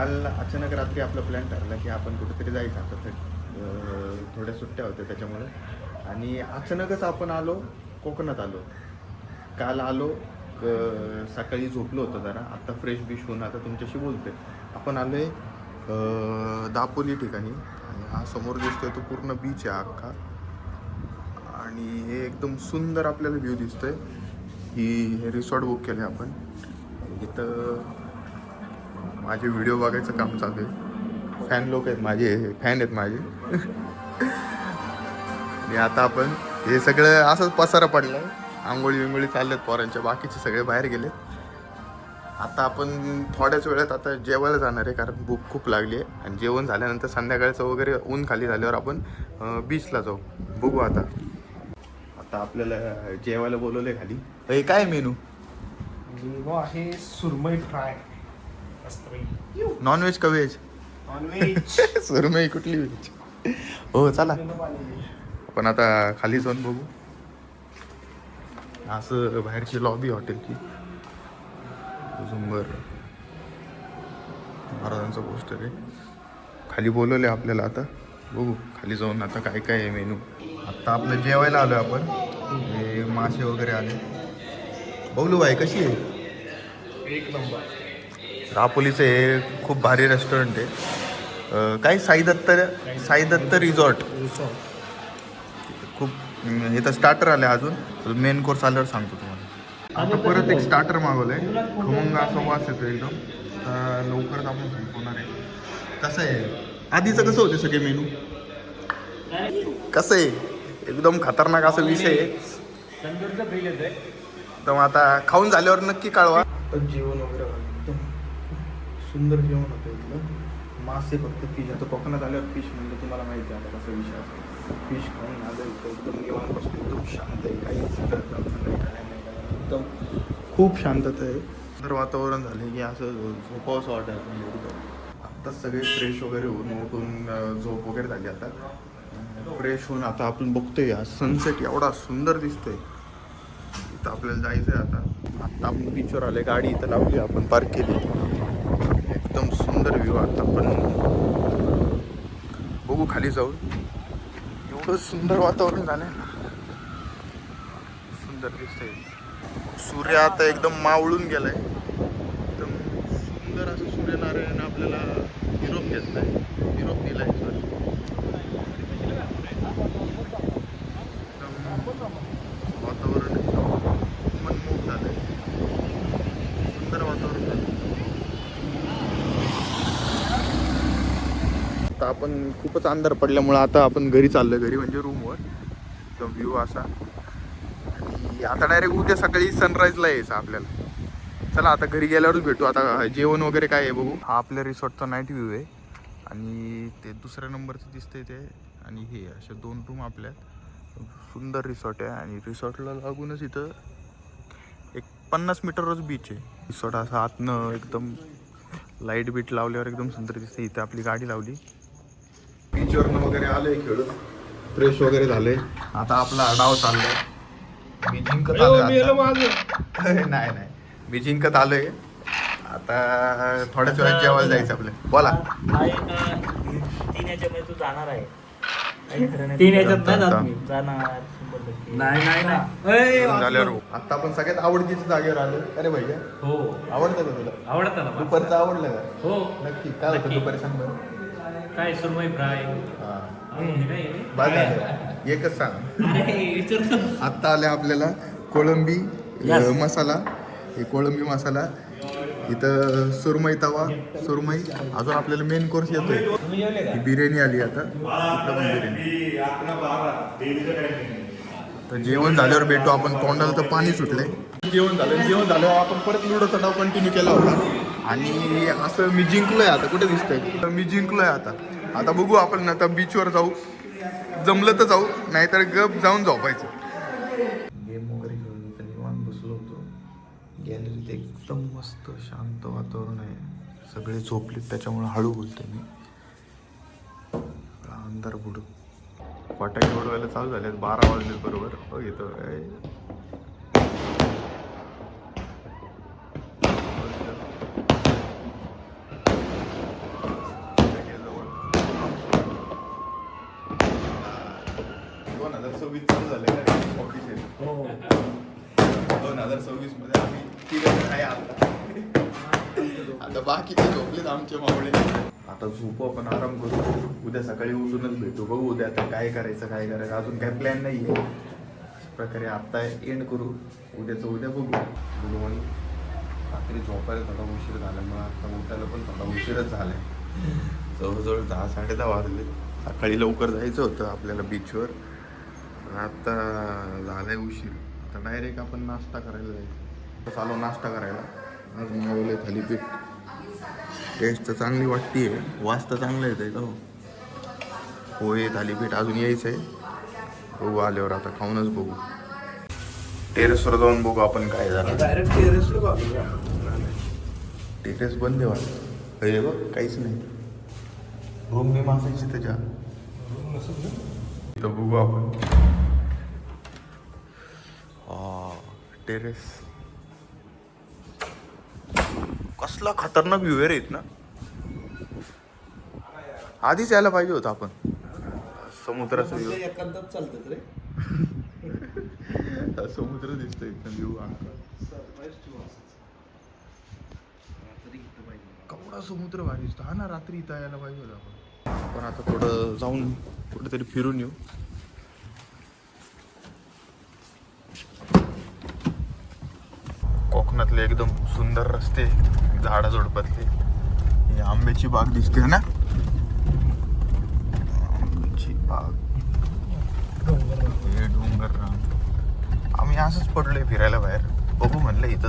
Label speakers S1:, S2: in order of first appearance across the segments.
S1: काल अचानक रात्री आपला प्लॅन ठरला की आपण कुठेतरी जायचं आता थोड्या सुट्ट्या होत्या त्याच्यामुळे. आणि अचानकच आपण आलो, कोकणात आलो. काल आलो, सकाळी झोपलो होतो जरा, आत्ता फ्रेश बिश होऊन आता तुमच्याशी बोलते. आपण आलो आहे दापोली ठिकाणी आणि हा समोर दिसतोय तो पूर्ण बीच आहे अख्खा. आणि हे एकदम सुंदर आपल्याला व्ह्यू दिसतोय. हे रिसॉर्ट बुक केलं आहे आपण. इथं माझे व्हिडिओ बघायचं काम चालू आहे. फॅन लोक आहेत माझे, फॅन आहेत माझे. आणि आता आपण हे सगळं असंच पसारा पडलं, आंघोळी विंगोळी चालल्यात पोरांच्या, बाकीचे सगळे बाहेर गेले. आता आपण थोड्याच वेळात आता जेवायला जाणार आहे, कारण भूक खूप लागली आहे. आणि जेवण झाल्यानंतर संध्याकाळचं वगैरे ऊन खाली झाल्यावर आपण बीचला जाऊ. बघू आता. आता आपल्याला जेवायला बोलवलं आहे खाली. हे काय मेनू?
S2: आहे सुरमई फ्राय.
S1: नॉनव्हेज का व्हेज?
S2: नॉनव्हेज.
S1: सुरमई कुठली व्हेज? हो चला, पण आता खाली जाऊन बघू. असं बाहेरची लॉबी हॉटेलची, झुंबर महाराजांचं पोस्टर आहे. खाली बोलवले आपल्याला, आता बघू खाली जाऊन आता काय काय आहे मेनू. आत्ता आपलं जेवायला आलो आपण. हे मासे वगैरे आले. बघलू भाई कशी आहे?
S2: एक नंबर.
S1: रापोलीचं हे खूप भारी रेस्टॉरंट आहे. काय साई दत्त रिसॉर्ट. खूप इथं स्टार्टर आले, अजून मेन कोर्स आल्यावर सांगतो तुम्हाला. आता परत एक स्टार्टर मागवलंय, खमंग असा वास येतो एकदम. आता लवकरच आपण संपवणार आहे. कसं आहे आधीचं, कसं होते सगळे मेनू? कसं आहे एकदम खतरनाक असा विषय आहे. तर मग आता खाऊन झाल्यावर नक्की कळवा. तर जेवण वगैरे एकदम सुंदर जेवण होतं इथलं. मासे फक्त फिश. आता कोकणात आल्यावर फिश म्हणजे तुम्हाला माहिती आहे आता कसा विषय असतो. फिश खाऊन आलं इथं एकदम निवांत बसतो, एकदम शांत आहे, काहीच नाही, एकदम खूप शांतता आहे. तर वातावरण झालं की असं झोपावंसं वाटायला म्हणजे एकदम. आत्ताच सगळे फ्रेश वगैरे होऊन उठून झोप वगैरे झाली. आता फ्रेश होऊन आता आपण बघतोय हा सनसेट एवढा सुंदर दिसतोय. इथं आपल्याला जायचं आहे आता. आपण बीचवर आले, गाडी इथं लावली, आपण पार्क केली. एकदम सुंदर व्ह्यू. आता आपण बघू खाली जाऊन. एवढं सुंदर वातावरण झालंय ना, सुंदर दिसतंय. सूर्य आता एकदम मावळून गेलाय. एकदम सुंदर असं सूर्यनारायण आपल्याला निरोप घेतलाय, निरोप दिलाय. वातावरण मनमोहक झालंय, सुंदर वातावरण झालं. आता आपण खूपच अंधार पडल्यामुळं आता आपण घरी चाललोय, घरी म्हणजे रूमवर. तो व्ह्यू असा. आणि आता डायरेक्ट उद्या सकाळी सनराईजला यायचं आपल्याला. चला आता घरी गेल्यावरच भेटू. आता जेवण वगैरे काय आहे बघू. हा आपल्या रिसॉर्टचा नाईट व्ह्यू आहे. आणि ते दुसऱ्या नंबरचं दिसतंय ते. आणि हे अशा 2 रूम आपल्या. सुंदर रिसॉर्ट आहे. आणि रिसॉर्टला लागूनच इथं एक 50 मीटरच बीच आहे. रिसॉर्ट असं आतनं एकदम लाईट बीट लावल्यावर एकदम सुंदर दिसते. इथं आपली गाडी लावली. बीचवरनं वगैरे आलोय, खेळून फ्रेश वगैरे झाले. आता आपला डाव चाललाय. मी जिंकत आलोय. नाही मी जिंकत आलोय. आता थोड्याच वेळात जेवायला जायचं आपलं. बोला.
S3: 3 याच्यामध्ये तू जाणार आहे.
S2: 3 याच्यात नाही जात मी.
S3: जाणार
S2: नाही.
S1: झाल्यावर आता आपण सगळ्यात आवडतीच्या जागेवर आलो. अरे भैया,
S2: हो,
S1: आवडतं का तुला?
S2: आवडतं ना.
S1: दुपारचं आवडलं का?
S2: हो,
S1: नक्की. काय होतं दुपारी, सांग बरं.
S2: काय सुरमई फ्राय.
S1: बघा एकच सांग. आत्ता आले आपल्याला कोळंबी मसाला. हे कोळंबी मसाला. इथं सुरमई तवा, सुरमई. अजून आपल्याला मेन कोर्स येतोय. ही बिर्याणी आली आता. इकडं पण बिर्याणी. तर जेवण झाल्यावर भेटू आपण. तोंडाला तर पाणी सुटलंय. जेवण झाल्यावर आपण परत लुडोचा डाव कंटिन्यू केला होता. आणि असं मी जिंकलोय आता. कुठे दिसतंय मी जिंकलोय आता. आता बघू आपण आता बीचवर जाऊ. जमलं तर जाऊ, नाहीतर गप जाऊन झोपायचं. गेम वगैरे खेळून इथं निवांत बसलो होतो. गॅलरीत एकदम मस्त शांत वातावरण आहे. सगळे झोपलेत त्याच्यामुळे हळू बोलतोय मी. अंधार बुडू. फटाके उडवायला चालू झाले. 12 वाजले बरोबर. हो येतो. 2026 चालू झालं का ऑफिशियल.
S2: हो
S1: 2026 मध्ये आम्ही तिघं आहे आता बाकीचे झोपलेत आमचे मावळे. आता झोपू आपण, आराम करू. उद्या सकाळी उठूनच भेटू, बघू उद्या आता काय करायचं अजून काय प्लॅन नाही आहे. अशा प्रकारे आता एंड करू, उद्याचं उद्या बघू. म्हणून रात्री झोपायला थोडा उशीर झाल्यामुळे आता उठायला पण थोडा उशीरच झालाय. जवळजवळ 10-10:30 वाजले. सकाळी लवकर जायचं होतं आपल्याला बीचवर, पण आता झालाय उशीर. आता डायरेक्ट आपण नाश्ता करायला जायचं. चालू नाश्ता करायला. आज मागवले थालीपीठ. टेस्ट तर चांगली वाटते, वास तर चांगला येत आहे का. पोहे थालीपीठ अजून यायचं आहे, बघू आल्यावर. आता खाऊनच बघू. टेरेसवर जाऊन बघू आपण काय झालं.
S2: डायरेक्ट टेरेसवर
S1: टेरेस बंद आहे वाटतं. अरे बघ काहीच नाही. रूम मी मासायची त्याच्या इथं बघू आपण. टेरेस कसला खतरनाक व्ह्यू आहे रे इथं ना. आधीच यायला पाहिजे होतं आपण. समुद्राचा व्ह्यू,
S2: एखादाच चालतात रे.
S1: समुद्र दिसतोय इथं व्ह्यू. केवढा समुद्र भारी दिसतो. हा ना, रात्री इथं यायला पाहिजे होतं आपण. पण आता थोडं जाऊन कुठेतरी फिरून येऊ. कोकणातले एकदम सुंदर रस्ते, झाडाझुडपातले. ही आंब्याची बाग दिसते ना, आंब्याची बाग, हे डोंगररांग. आम्ही असंच पडलोय फिरायला बाहेर. बघू म्हणलं इथं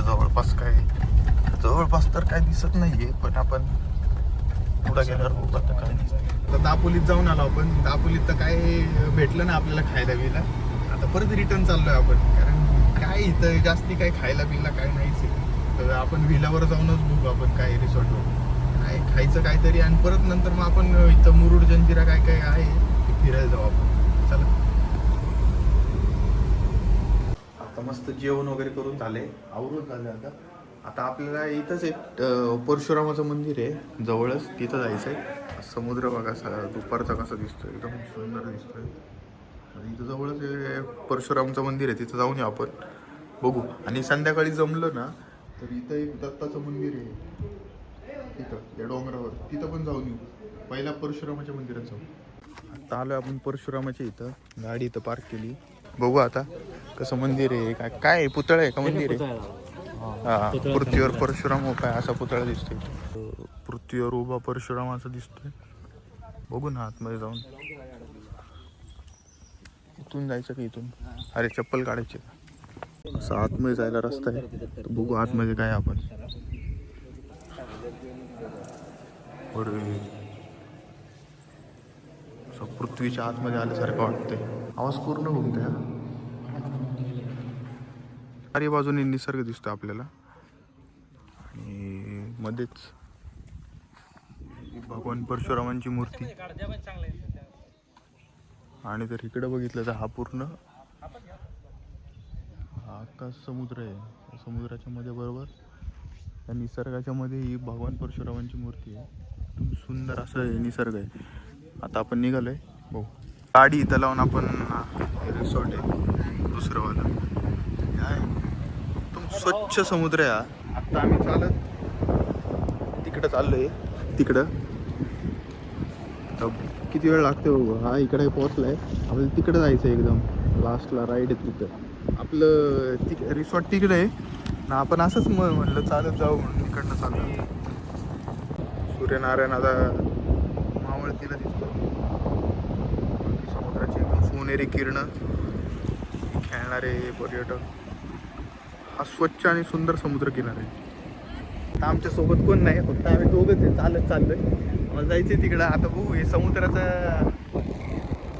S1: जवळपास तर काय दिसत नाहीये, पण आपण पुढे गेल्यावर बघू आता काय दिसतं. आता दापोलीत जाऊन आलो आपण. दापोलीत तर काय भेटलं ना आपल्याला खायला बिला. आता परत रिटर्न चाललोय आपण, कारण काय इथं जास्ती काय खायला बिला काय नाहीच आहे. तर आपण व्हिलावर जाऊनच बघू आपण काय रिसॉर्टवर काय खायचं काहीतरी, आणि परत नंतर मग आपण इथं मुरुड जंजिरा काय काय आहे ते फिरायला जाऊ आपण. चला आता मस्त जेवण वगैरे करून झाले, आवरून झाले. आता आपल्याला इथंच एक परशुरामाचं मंदिर आहे जवळच, तिथं जायचं आहे. समुद्र बघा दुपारचा कसा दिसतोय, एकदम सुंदर दिसतोय. इथं जवळच परशुरामचं मंदिर आहे, तिथं जाऊन येऊ आपण. बघू. आणि संध्याकाळी जमलं ना तर इथं एक दत्ताचं मंदिर आहे तिथं या डोंगरावर, तिथं पण जाऊन येऊ. पहिला परशुरामाच्या मंदिरात जाऊ. आता आलो आपण परशुरामाच्या इथं, गाडी इथं पार्क केली. बघू आता कसं मंदिर आहे, काय पुतळा आहे का मंदिर आहे. हा, पृथ्वीवर परशुराम काय असा पुतळा दिसतोय. पृथ्वीवर उभा परशुराम असं दिसतोय. बघू ना आतमध्ये जाऊन. इथून जायचं का इथून. अरे चप्पल काढायचे का. असं आतमध्ये जायला रस्ता आहे, तर बघू आतमध्ये काय आपण. पृथ्वीच्या आतमध्ये आल्यासारखं वाटतंय. आवाज पूर्ण घुमतोय. चारी बाजूने निसर्ग दिसतो आपल्याला, आणि मध्येच भगवान परशुरामांची मूर्ती. आणि जर इकडे बघितलं तर हा पूर्ण आकाश समुद्र आहे. समुद्राच्या मध्ये बरोबर त्या निसर्गाच्या मध्ये ही भगवान परशुरामांची मूर्ती आहे. एकदम सुंदर असं निसर्ग आहे. आता आपण निघालोय. हो, गाडी इथं लावून आपण रिसॉर्ट आहे दुसरंवालं आहे. एकदम स्वच्छ समुद्र आहे. आता आम्ही चालत तिकडं चाललोय. तिकडं किती वेळ लागते बघू. हा इकडे पोहोचलाय. आपल्याला तिकडं जायचं एकदम लास्टला राईड आहे तिथं. आपलं रिसॉर्ट तिकडे आहे ना. आपण असंच म्हणलं चालत जाऊ म्हणून इकडनं चाललं. सूर्यनारायण आता मावळतीला दिसतो. समुद्राची एकदम सोनेरी किरणं खेळणारे पर्यटक. हा स्वच्छ आणि सुंदर समुद्र किनारा आहे. आता आमच्या सोबत कोण नाही, फक्त आम्ही दोघंच आहे. चालत चाललोय. मला जायचंय तिकडं. आता बघू हे समुद्राचा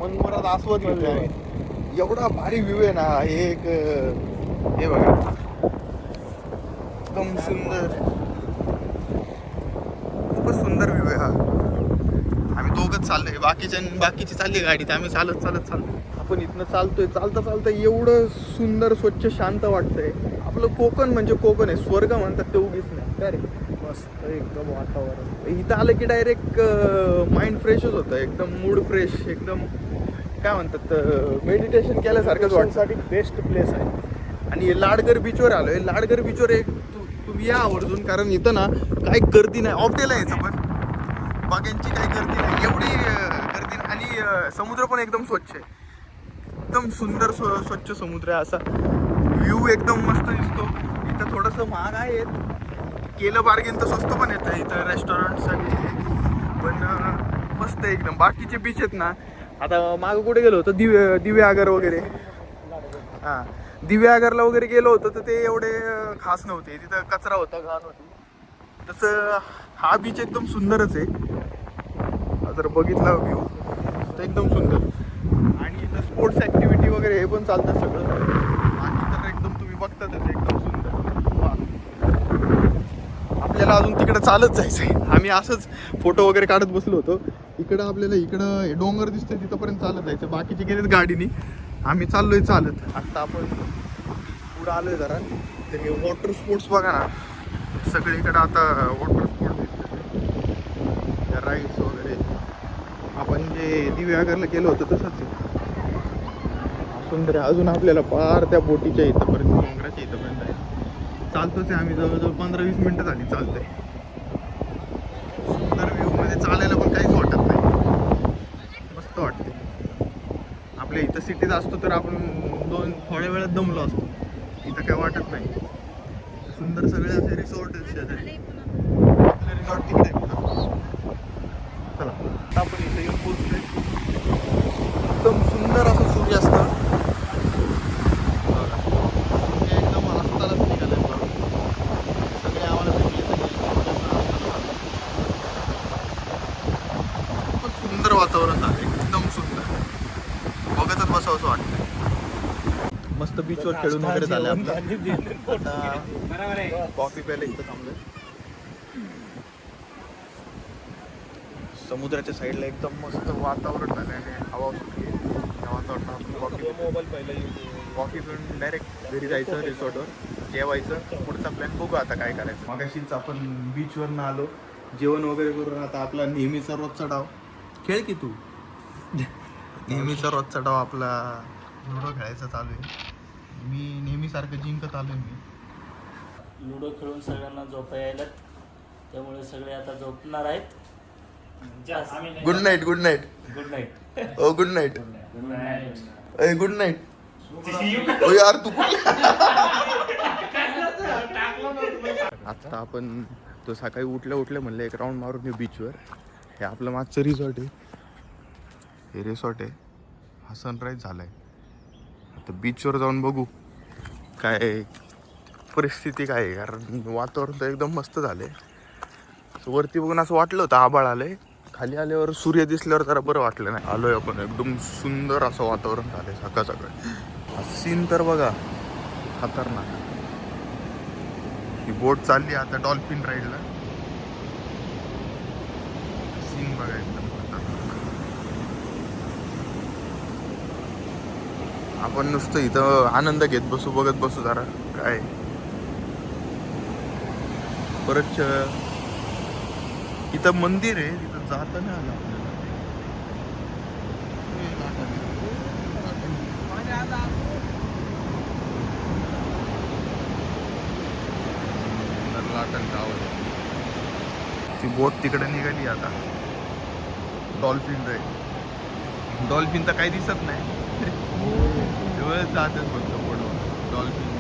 S1: मनमोरात आस्वाद घेतोय आम्ही. एवढा भारी व्ह्यू आहे ना. हे एक हे बघा एकदम सुंदर, खूपच सुंदर व्ह्यू आहे हा. आम्ही दोघंच चाललोय, बाकीची चालली गाडी, तर आम्ही चालत चाललोय. आपण इथनं चालतोय. चालता एवढं सुंदर स्वच्छ शांत वाटतंय. आपलं कोकण म्हणजे कोकण आहे, स्वर्ग म्हणतात ते उगीच नाही. काय रे मस्त एकदम वातावरण. इथं आलं की डायरेक्ट माइंड फ्रेशच होतं, एकदम मूड फ्रेश. एकदम काय म्हणतात मेडिटेशन केल्यासारखंच
S2: साठी बेस्ट प्लेस आहे.
S1: आणि लाडगर बीचवर आलोय. लाडगर बीचवर एक तुम्ही या आवर्जून, कारण इथं ना काही गर्दी नाही. ऑफ डेला यायचं पण बागांची काही गर्दी नाही, एवढी गर्दी नाही. आणि समुद्र पण एकदम स्वच्छ आहे, एकदम सुंदर स्वच्छ समुद्र आहे. असा व्ह्यू एकदम मस्त दिसतो. इथं थोडंसं महाग आहे, केलं बार्गेन तर स्वस्त पण येतं इथं रेस्टॉरंटसाठी, पण मस्त आहे एकदम. बाकीचे बीच आहेत ना, आता मागं कुठे गेलो होतो दिव्यागर वगैरे, हां दिव्यागरला वगैरे गेलो होतो तर ते एवढे खास नव्हते. तिथं कचरा होता, घाण होती. तसं हा बीच एकदम सुंदरच आहे. जर बघितला व्ह्यू तर एकदम सुंदर. आणि इथं स्पोर्ट्स ॲक्टिव्हिटी वगैरे हे पण चालतं सगळं. बाकी तर एकदम तुम्ही बघतातच एकदम सुंदर. वा. आपल्याला अजून तिकडं चालत जायचं आहे. आम्ही असंच फोटो वगैरे काढत बसलो होतो. इकडं आपल्याला इकडं डोंगर दिसतंय तिथंपर्यंत चालत जायचं. बाकीचे गेलेत गाडीने, आम्ही चाललोय चालत. आत्ता आपण पुढं आलोय जरा. तर हे वॉटर स्पोर्ट्स बघा ना, सगळीकडं आता वॉटर स्पोर्ट्स दिसतात, राईड्स वगैरे. आपण जे दिव्यागरला गेलो होतो तसंच आहे, सुंदर आहे. अजून आपल्याला पार त्या बोटीच्या इथंपर्यंत, डोंगराच्या इथंपर्यंत आहे. चालतोच आहे आम्ही, जवळजवळ 15-20 मिनटं झाली चालतंय. सुंदर व्ह्यूमध्ये चालायला पण काहीच वाटत नाही, मस्त वाटते. आपल्या इथं सिटीत असतो तर आपण थोड्या वेळात दमलो असतो, इथं काय वाटत नाही. सुंदर सगळे असे रिसॉर्ट शेजारी. आपले रिसॉर्ट तिकडे आहे. चला आता आपण इथं येऊन पोहोचलोय. एकदम सुंदर असं सूर्यास्त एकदम रस्त्यालाच निघाले. सगळे आम्हाला भेटले. खूपच सुंदर वातावरण झालं, एकदम सुंदर, बघतच बसावं असं वाटतं. मस्त बीचवर खेळून वगैरे झालं आपलं. आता कॉफी प्यायला इथं थांबलोय. समुद्राच्या साईडला एकदम मस्त वातावरण झालं आणि हवा सुटली. त्या वातावरणात आपण कॉफी पिऊन डायरेक्ट घरी जायचं, रिसॉर्टवर जेवायचं. पुढचा प्लॅन बघू आता काय करायचं. मगाशीच आपण बीचवरनं आलो, जेवण वगैरे करून आता आपला नेहमीचा रोजचा डाव खेळ की तू. नेहमीचा रोजचा डाव आपला लुडो खेळायचा चालू आहे. मी नेहमीसारखं जिंकत आलो आहे. मी
S3: लुडो खेळून सगळ्यांना झोपा यायलात, त्यामुळे सगळे आता झोपणार आहेत.
S1: Good night. Good night.
S3: Good night.
S1: ओ गुड नाईट.
S3: Good night.
S1: ए गुड नाईट. ओ यार तू आता आपण तो सकाळी उठल्या म्हणलं एक राऊंड मारून येऊ बीचवर. हे आपलं मागचं रिसॉर्ट आहे, हे रिसॉर्ट आहे. हा सनराईज झालाय. आता बीचवर जाऊन बघू काय परिस्थिती काय आहे, कारण वातावरण तर एकदम मस्त झालंय. वरती बघून असं वाटलं होतं आभाळ आलंय, खाली आल्यावर सूर्य दिसल्यावर जरा बरं वाटलं नाही. आलोय आपण, एकदम सुंदर असं वातावरण झालंय सकाळ सकाळ. सीन तर बघा खतरनाक. ही बोट चालली आता डॉल्फिन राईडला. सीन बघा एकदम खतरनाक. आपण नुसतं इथं आनंद घेत बसू, बघत बसू जरा काय. परत इथं मंदिर आहे, तिथं जाता नाही आलं आपल्याला. ती बोट तिकडे निघाली आता. डॉल्फिन रे, डॉल्फिन तर काही दिसत नाही, एवढंच जातच फक्त बोटवर. डॉल्फिन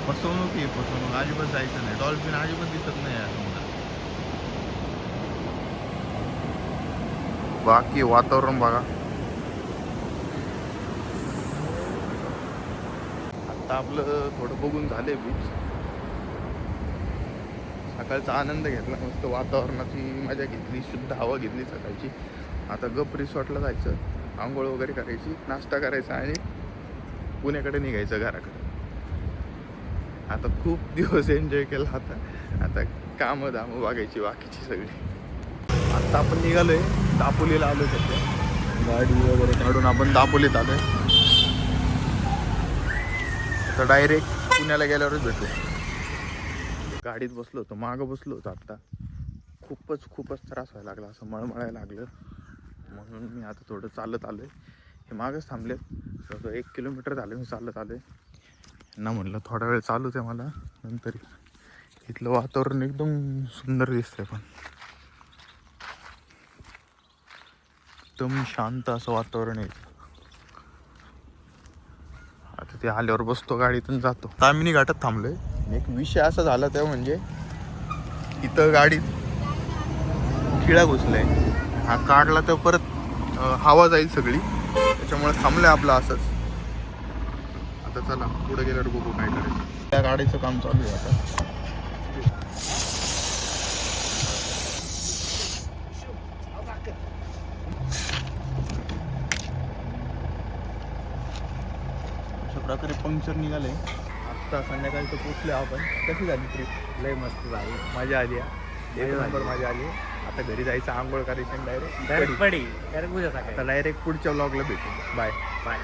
S1: फसवणूक आहे, फसवणूक. अजिबात जायचं नाही, डॉल्फिन अजिबात दिसत नाही यार. बाकी वातावरण बघा. आता आपलं थोडं बघून झालंय बीच. सकाळचा आनंद घेतला, मस्त वातावरणाची मजा घेतली, शुद्ध हवा घेतली सकाळची. आता गप रिसॉर्टला जायचं, आंघोळ वगैरे करायची, नाश्ता करायचा आणि पुण्याकडे निघायचं घराकडे. आता खूप दिवस एन्जॉय केला. आता कामं दामं बघायची बाकीची सगळी. आता आपण निघालोय, दापोलीला आलोय. सध्या गाडी वगैरे काढून आपण दापोलीत आलोय. तर डायरेक्ट पुण्याला गेल्यावरच भेटू. गाडीत बसलो होतो, मागं बसलो होतो. आत्ता खूपच त्रास व्हायला लागला, असं मळमळायला लागलं. म्हणून मी आता थोडं चालत आलो आहे. हे मागच थांबले. जवळजवळ 1 किलोमीटर झालं मी चालत आलो आहे. यांना म्हटलं थोडा वेळ चालू दे मला, नंतर इथलं वातावरण एकदम सुंदर दिसतंय. पण एकदम शांत असं वातावरण आहे. आता ते आल्यावर बसतो गाडीतून जातो. तामिनी घाटात थांबलोय. एक विषय असा झाला तेव्हा म्हणजे इथं गाडीत खिळा घुसलाय. हा काढला तर परत हवा जाईल सगळी, त्याच्यामुळे थांबलंय आपलं असंच. आता चला पुढे गेल्यावर बघू काय करायचं. त्या गाडीचं काम चालू आहे आता. अशा प्रकारे पंक्चर निघाले. आत्ता संध्याकाळचं पोचले आपण. कशी झाली ट्रिप?
S2: लय मस्त झाली.
S1: मजा आली. एक नंबर मजा आली. आता घरी जायचं, आंघोळ करायचं, डायरेक्ट
S2: डायरेक्ट पडी डायरेक्ट उद्या सकाळी.
S1: आता डायरेक्ट पुढच्या व्लॉगला भेटू. Bye
S2: bye.